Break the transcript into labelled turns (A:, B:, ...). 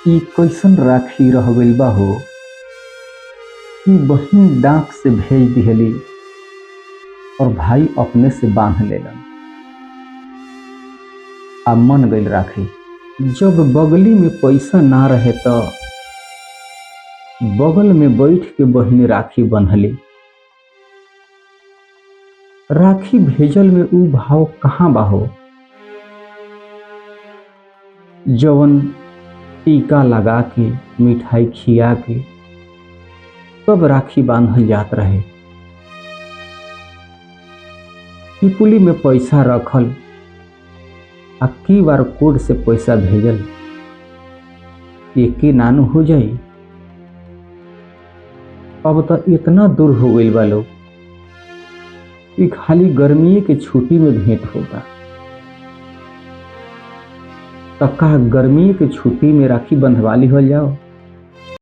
A: ई कैसन राखी रह गइल बा हो कि बहिन डाक से भेज दिहली और भाई अपने से बांध लेलन। आ मन गइल राखी। जब बगली में पैसा ना रहे तो बगल में बैठ के बहिन राखी बंधली। राखी भेजल में ऊ भाव कहाँ बा हो जवन टीका लगा के मिठाई खिया के तब राखी बांधल जात रहे। टिकुली में पैसा रखल आ QR कोड से पैसा भेजल एके नानू हो जाई। अब तो इतना दूर हो गइल बा लोग कि खाली गर्मी के छुट्टी में भेंट होता। तब का गर्मी के छुट्टी में राखी बंधवाली हो जाओ।